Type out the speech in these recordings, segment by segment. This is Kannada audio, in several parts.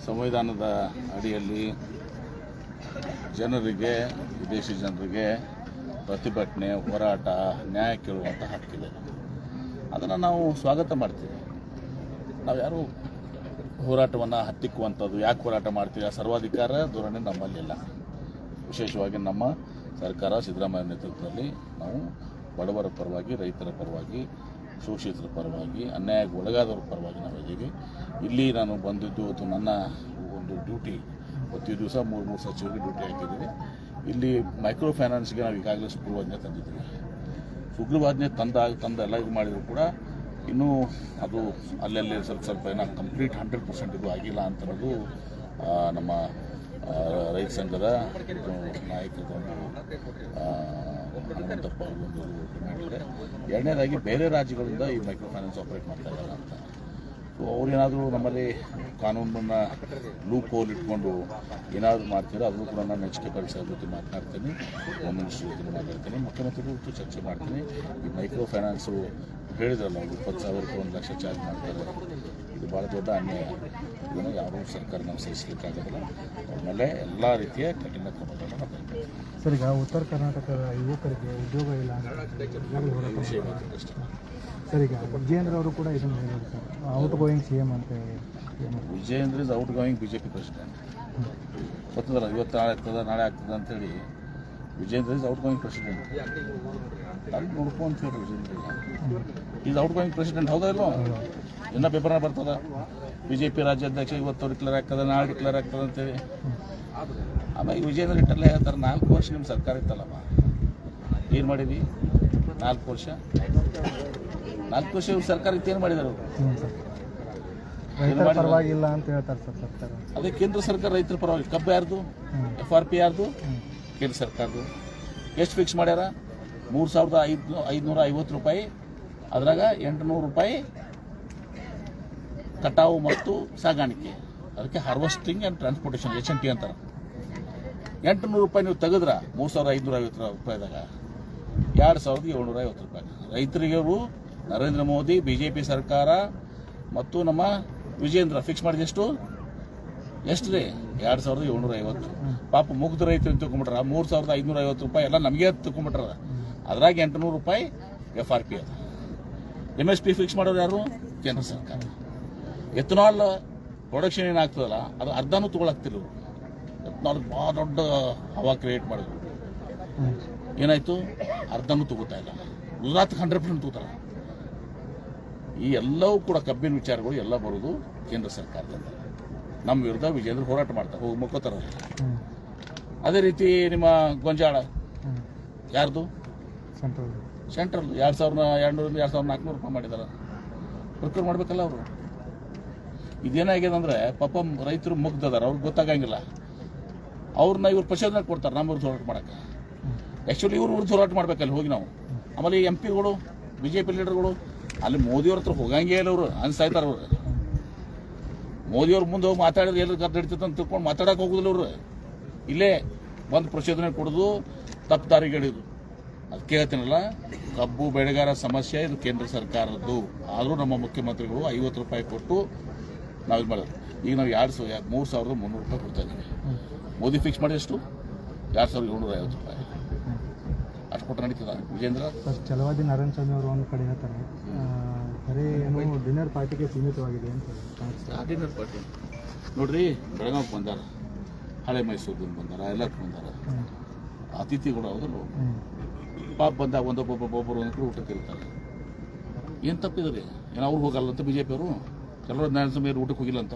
ಸಂವಿಧಾನದ ಅಡಿಯಲ್ಲಿ ಜನರಿಗೆ, ವಿದೇಶಿ ಜನರಿಗೆ ಪ್ರತಿಭಟನೆ, ಹೋರಾಟ, ನ್ಯಾಯ ಕೇಳುವಂಥ ಹಕ್ಕಿದೆ. ಅದನ್ನು ನಾವು ಸ್ವಾಗತ ಮಾಡ್ತೀವಿ. ನಾವು ಯಾರು ಹೋರಾಟವನ್ನು ಹತ್ತಿಕ್ಕುವಂಥದ್ದು, ಯಾಕೆ ಹೋರಾಟ ಮಾಡ್ತೀವಿ, ಸರ್ವಾಧಿಕಾರ ಧೋರಣೆ ನಮ್ಮಲ್ಲಿಲ್ಲ. ವಿಶೇಷವಾಗಿ ನಮ್ಮ ಸರ್ಕಾರ ಸಿದ್ದರಾಮಯ್ಯ ನೇತೃತ್ವದಲ್ಲಿ ನಾವು ಬಡವರ ಪರವಾಗಿ, ರೈತರ ಪರವಾಗಿ, ಶೋಷಿತರ ಪರವಾಗಿ, ಅನ್ಯಾಯಕ್ಕೆ ಒಳಗಾದವರ ಪರವಾಗಿ ನಾವು ಇದ್ದೀವಿ. ಇಲ್ಲಿ ನಾನು ಬಂದಿದ್ದು ಇವತ್ತು ನನ್ನ ಒಂದು ಡ್ಯೂಟಿ, ಪ್ರತಿ ದಿವಸ 3 ಸಚಿವರಿಗೆ ಡ್ಯೂಟಿ ಹಾಕಿದ್ದೀವಿ. ಇಲ್ಲಿ ಮೈಕ್ರೋ ಫೈನಾನ್ಸ್ಗೆ ನಾವು ಈಗಾಗಲೇ ಸುಗ್ರೀವಾಜ್ಞೆ ತಂದಿದ್ದೀವಿ. ಸುಗ್ರೀವಾಜ್ಞೆ ತಂದ ಎಲ್ಲ ಇದು ಮಾಡಿದರೂ ಕೂಡ ಇನ್ನೂ ಅದು ಅಲ್ಲಲ್ಲಿ ಸ್ವಲ್ಪ ಏನೋ ಕಂಪ್ಲೀಟ್ 100% ಇದು ಆಗಿಲ್ಲ ಅಂತ ಅನ್ನೋದು ನಮ್ಮ ರೈತ ಸಂಘದ ನಾಯಕರ ಹನುಮಂತಪ್ಪ ಒಂದು ಮಾಡಿದರೆ. ಎರಡನೇದಾಗಿ ಬೇರೆ ರಾಜ್ಯಗಳಿಂದ ಈ ಮೈಕ್ರೋ ಫೈನಾನ್ಸ್ ಆಪರೇಟ್ ಮಾಡ್ತಾ ಇದ್ದಾರೆ ಅಂತ. ಸೊ ಅವ್ರೇನಾದರೂ ನಮ್ಮಲ್ಲಿ ಕಾನೂನನ್ನು ಲೂಪ್ ಹೋಲ್ ಇಟ್ಕೊಂಡು ಏನಾದರೂ ಮಾಡ್ತೀರೋ ಅದನ್ನು ಕೂಡ ನಾನು ನೆಚ್ಚಿಕೆ ಪರಿಸರ ಜೊತೆ ಮಾತನಾಡ್ತೀನಿ, ಹೋಮ್ ಮಿನಿಸ್ಟ್ರಿ ಜೊತೆ ಮಾತಾಡ್ತೀನಿ, ಮುಖ್ಯಮಂತ್ರಿಗಳ ಜೊತೆ ಚರ್ಚೆ ಮಾಡ್ತೀನಿ. ಈ ಮೈಕ್ರೋ ಫೈನಾನ್ಸು ಹೇಳಿದ್ರಲ್ಲ, 20,000 1 ಲಕ್ಷ ಚಾರ್ಜ್ ಮಾಡ್ತಾರೆ, ಇದು ಭಾಳ ದೊಡ್ಡ ಅನ್ಯಾಯ. ಇದನ್ನು ಯಾವ ಸರ್ಕಾರ ನಾವು ಸಹಿಸಲಿಕ್ಕಾಗೋದಿಲ್ಲ. ಆಮೇಲೆ ಎಲ್ಲ ರೀತಿಯ ಕಠಿಣ ಕ್ರಮಗಳನ್ನು ನಾವು ಕೈಗೊಳ್ತೀವಿ. ಸರ್, ಈಗ ಉತ್ತರ ಕರ್ನಾಟಕದ ಯುವಕರಿಗೆ ಉದ್ಯೋಗ ಇಲ್ಲ ವಿಷಯ ಮಾತ್ರ. ಸರ್, ಈಗ ವಿಜಯೇಂದ್ರ ಅವರು ಕೂಡ ಇದನ್ನು ಹೇಳಿದ್ರು ಸರ್, ಔಟ್ ಗೋಯಿಂಗ್ CM ಅಂತ ಹೇಳಿ. Vijayendra is out going BJP president. ಗೊತ್ತದಲ್ಲ, ಇವತ್ತು ನಾಳೆ ಆಗ್ತದೆ, ನಾಳೆ ಆಗ್ತದೆ ಅಂತೇಳಿ Vijayendra is out going president. ಅಲ್ಲಿ ನೋಡ್ಕೊಂತ ಹೇಳಿ Vijayendra is out going president. ಹೌದಾ ಇಲ್ವೋ? ಇನ್ನೂ ಪೇಪರ್ನ ಬರ್ತದ, BJP ರಾಜ್ಯಾಧ್ಯಕ್ಷ ಇವತ್ತು ಡಿಕ್ಲೇರ್ ಆಗ್ತದೆ, ನಾಳೆ ಡಿಕ್ಲೇರ್ ಆಗ್ತದೆ ಅಂತೇಳಿ. ಆಮೇಲೆ ವಿಜಯೇಂದ್ರ ಇಟ್ಟಲ್ಲೇ ಹೇಳ್ತಾರೆ, 4 ವರ್ಷ ನಿಮ್ಮ ಸರ್ಕಾರ ಇತ್ತಲ್ಲಮ್ಮ, ಏನು ಮಾಡಿದ್ವಿ? 4 ವರ್ಷ ಇವ್ರ ಸರ್ಕಾರ ಇತ್ತೇನು ಮಾಡಿದಾರೆ ಅವರು? ಪರವಾಗಿಲ್ಲ ಅಂತ ಹೇಳ್ತಾರೆ ಸರ್ ಸರ್ಕಾರ. ಅದೇ ಕೇಂದ್ರ ಸರ್ಕಾರ ರೈತರ ಪರವಾಗಿ. ಕಬ್ಬು ಯಾರ್ದು? FRP ಯಾರ್ದು? ಕೇಂದ್ರ ಸರ್ಕಾರದ್ದು. ಎಷ್ಟು ಫಿಕ್ಸ್ ಮಾಡ್ಯಾರ? 3,550 ರೂಪಾಯಿ. ಅದ್ರಾಗ 800 ರೂಪಾಯಿ ಕಟಾವು ಮತ್ತು ಸಾಗಾಣಿಕೆ, ಅದಕ್ಕೆ ಹಾರ್ವೆಸ್ಟಿಂಗ್ ಆ್ಯಂಡ್ ಟ್ರಾನ್ಸ್ಪೋರ್ಟೇಷನ್, HNT ಅಂತಾರೆ. 800 ರೂಪಾಯಿ ನೀವು ತೆಗೆದ್ರ 3,550 ರೂಪಾಯಿದಾಗ 2,750 ರೂಪಾಯಿ ರೈತರಿಗೆ ಅವರು ನರೇಂದ್ರ ಮೋದಿ, BJP ಸರ್ಕಾರ ಮತ್ತು ನಮ್ಮ ವಿಜೇಂದ್ರ ಫಿಕ್ಸ್ ಮಾಡಿದ ಎಷ್ಟು ರೀ? 2,750. ಪಾಪ ಮುಗ್ಧ ರೈತರು ತಿಳ್ಕೊಂಬಿಟ್ರ 3,550 ರೂಪಾಯಿ ಎಲ್ಲ ನಮಗೆ ತಿಳ್ಕೊಂಬಿಟ್ರ. ಅದ್ರಾಗ 800 ರೂಪಾಯಿ FRP ಅದು. MSP ಫಿಕ್ಸ್ ಮಾಡೋರು ಯಾರು? ಕೇಂದ್ರ ಸರ್ಕಾರ. ಎಥನಾಲ್ ಪ್ರೊಡಕ್ಷನ್ ಏನಾಗ್ತದಲ್ಲ ಅದು ಅರ್ಧನೂ ತೊಗೊಳಕ್ತಿಲ್ಲ. ಎಥನಾಲ್ ಭಾಳ ದೊಡ್ಡ ಹವಾ ಕ್ರಿಯೇಟ್ ಮಾಡಿದ್ರು. ಏನಾಯ್ತು? ಅರ್ಧನೂ ತಗೋತಾ ಇಲ್ಲ. ಗುಜರಾತ್ 100% ತಗೋತಾರೆ. ಈ ಎಲ್ಲವೂ ಕೂಡ ಕಬ್ಬಿನ ವಿಚಾರಗಳು ಎಲ್ಲ ಬರೋದು ಕೇಂದ್ರ ಸರ್ಕಾರದಿಂದ. ನಮ್ಮ ವಿರುದ್ಧ ವಿಜೇಂದ್ರ ಹೋರಾಟ ಮಾಡ್ತಾರೆ, ಹೋಗಿ ಮುಕ್ಕೋತಾರೆ. ಅದೇ ರೀತಿ ನಿಮ್ಮ ಗೊಂಜಾಳ ಯಾರ್ದು? ಸೆಂಟ್ರಲ್ 2,200 2,400 ರೂಪಾಯಿ ಮಾಡಿದಾರೆ. ಪ್ರೊಕ್ಯೂರ್ ಮಾಡಬೇಕಲ್ಲ ಅವರು. ಇದೇನಾಗಿದೆ ಅಂದರೆ ಪಾಪ ರೈತರು ಮುಗ್ದದಾರ, ಅವ್ರಿಗೆ ಗೊತ್ತಾಗಂಗಿಲ್ಲ. ಅವ್ರನ್ನ ಇವ್ರು ಪ್ರಚೋದನೆ ಕೊಡ್ತಾರೆ ನಮ್ಮ ವಿರುದ್ಧ ಹೋರಾಟ ಮಾಡೋಕ್ಕೆ. ಆ್ಯಕ್ಚುಲಿ ಇವ್ರ ವಿರುದ್ಧ ಹೋರಾಟ ಮಾಡ್ಬೇಕಲ್ಲಿ ಹೋಗಿ ನಾವು. ಆಮೇಲೆ MP ಗಳು, BJP ಲೀಡರ್ಗಳು ಅಲ್ಲಿ ಮೋದಿಯವ್ರ ಹತ್ರ ಹೋಗಂಗೇ ಇಲ್ಲ. ಅವರು ಅನ್ಸಾಯ್ತಾರೆ. ಅವರು ಮೋದಿಯವ್ರ ಮುಂದೆ ಹೋಗಿ ಮಾತಾಡಿದ್ರೆ ಎಲ್ಲರೂ ಗದ್ದು ಹಿಡಿತೈತೆ ಅಂತ ತಿಳ್ಕೊಂಡು ಮಾತಾಡೋಕೆ ಹೋಗೋದಿಲ್ಲ. ಅವರು ಇಲ್ಲೇ ಬಂದು ಪ್ರಚೋದನೆ ಕೊಡೋದು, ತಪ್ಪು ದಾರಿಗೆ ಹಿಡಿಯೋದು. ಅದಕ್ಕೆ ಹೇಳ್ತೀನಲ್ಲ, ಕಬ್ಬು ಬೆಳೆಗಾರ ಸಮಸ್ಯೆ ಇದು ಕೇಂದ್ರ ಸರ್ಕಾರದ್ದು. ಆದರೂ ನಮ್ಮ ಮುಖ್ಯಮಂತ್ರಿಗಳು 50 ರೂಪಾಯಿ ಕೊಟ್ಟು ನಾವು ಇದು ಮಾಡೋದು. ಈಗ ನಾವು 3,300 ರೂಪಾಯಿ ಕೊಡ್ತಾ ಇದ್ದೀವಿ. ಮೋದಿ ಫಿಕ್ಸ್ ಮಾಡಿದಷ್ಟು 2,750 ರೂಪಾಯಿ. ಅಷ್ಟು ಕೊಟ್ಟರೆ ನಡೀತದ ವಿಜೇಂದ್ರ? ಛಲವಾದಿ ನಾರಾಯಣ ಸ್ವಾಮಿ ಅವರು ಒಂದು ಕಡೆ ಹೇಳ್ತಾರೆ, ಬರೀ ಏನು ಡಿನ್ನರ್ ಪಾರ್ಟಿಗೆ ಸೀಮಿತವಾಗಿದೆ ಅಂತ. ಡಿನ್ನರ್ ಪಾರ್ಟಿ ನೋಡ್ರಿ, ಬೆಳಗಾವಿಗೆ ಬಂದಾರ, ಹಳೆ ಮೈಸೂರಿಂದ ಬಂದಾರ, ಎಲ್ಲಕ್ಕೆ ಬಂದಾರ. ಅತಿಥಿಗಳು ಹೌದಲ್ಲ, ಪಾಪ ಬಂದಾಗ ಒಬ್ಬೊಬ್ಬರು ಒಂದು ಊಟಕ್ಕೆ ಇರ್ತಾರೆ. ಏನು ತಪ್ಪಿದ್ರಿ? ಏನು ಅವ್ರು ಹೋಗಲ್ಲ ಅಂತ BJP ಅವರು? ಕೆಲವರು ನಾರಾಯಣ ಸ್ವಾಮಿ ಊಟಕ್ಕೆ ಹೋಗಿಲ್ಲ ಅಂತ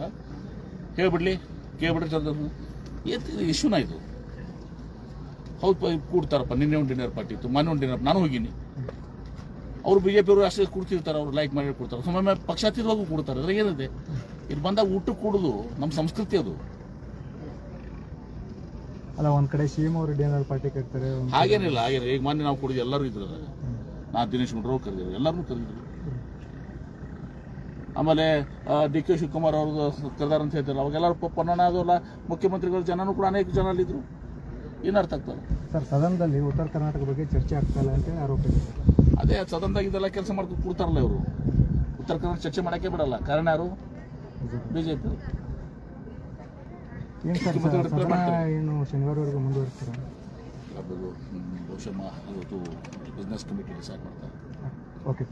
ಕೇಳ್ಬಿಡ್ಲಿ, ಕೇಳ್ಬಿಟ್ರೆ ಚಂದ್ರ ಏನು ಇಶ್ಯೂನ ಇದು? ಹೌದು, ಕೂಡ್ತಾರಪ್ಪ. ನಿನ್ನೆ ಒಂದು ಡಿನ್ನರ್ ಪಾರ್ಟಿ ಇತ್ತು, ಮೊನ್ನೆ ಒಂದು ಡಿನ್ನರ್, ನಾನು ಹೋಗಿನಿ. ಅವರು BJP ಅವರು ಅಷ್ಟೇ ಕೂಡ್ತಿರ್ತಾರೆ, ಅವರು ಲೈಕ್ ಮಾಡಿ ಕೊಡ್ತಾರೆ. ಸುಮ್ಮನೆ ಪಕ್ಷಾತೀತವಾಗೂ ಕೊಡ್ತಾರೆ. ಅದ್ರಾಗ ಏನಿದೆ? ಇಲ್ಲಿ ಬಂದಾಗ ಊಟಕ್ಕೆ ಕೂಡುದು ನಮ್ಮ ಸಂಸ್ಕೃತಿ ಅದು. ಅಲ್ಲ, ಒಂದ್ ಕಡೆ CM ಅವರು ಡಿನ್ನರ್ ಪಾರ್ಟಿ ಕಟ್ತಾರೆ. ಹಾಗೇನಿಲ್ಲ. ಈಗ ಮೊನ್ನೆ ನಾವು ಕೊಡಿದ್ದು ಎಲ್ಲರೂ ಇದ್ರು. ನಾನು ದಿನೇಶ್ ಗುಂಡೂರಾವ್ ಕರೆದಿದ್ರು, ಎಲ್ಲರೂ ಕರೆದಿದ್ರು. ಆಮೇಲೆ DK ಶಿವಕುಮಾರ್ ಅವ್ರದ್ದು ಕರೆದಾರ ಅಂತ ಹೇಳ್ತಾರೆ. ಅವಾಗೆಲ್ಲರೂ ಪೊನ್ನಣ್ಣ ಅದಲ್ಲ, ಮುಖ್ಯಮಂತ್ರಿಗಳ ಜನನೂ ಕೂಡ ಅನೇಕ ಜನ ಅಲ್ಲಿದ್ರು. ಏನು ಅರ್ಥ ಆಗ್ತದೆ ಸರ್? ಸದನದಲ್ಲಿ ಉತ್ತರ ಕರ್ನಾಟಕ ಬಗ್ಗೆ ಚರ್ಚೆ ಆಗ್ತಾ ಇಲ್ಲ ಅಂತೇಳಿ ಆರೋಪ ಇದೆ. ಅದೇ ಸದನದಾಗ ಇದೆಲ್ಲ ಕೆಲಸ ಮಾಡ್ಕೊಂಡು ಕೂಡ್ತಾರಲ್ಲ ಇವರು. ಉತ್ತರ ಕರ್ನಾಟಕ ಚರ್ಚೆ ಮಾಡೋಕ್ಕೆ ಬಿಡಲ್ಲ. ಕಾರಣ ಯಾರು? BJP. ಏನು ಸರ್ ಸದನ ಏನು ಶನಿವಾರವರೆಗೂ ಮುಂದುವರಿಸ್ತಾರೆ? ಬಹುಶಃ ಇವತ್ತು ಬಿಸ್ನೆಸ್ ಕಮಿಟಿ ಡಿಸೈಡ್ ಮಾಡ್ತಾರೆ. ಓಕೆ.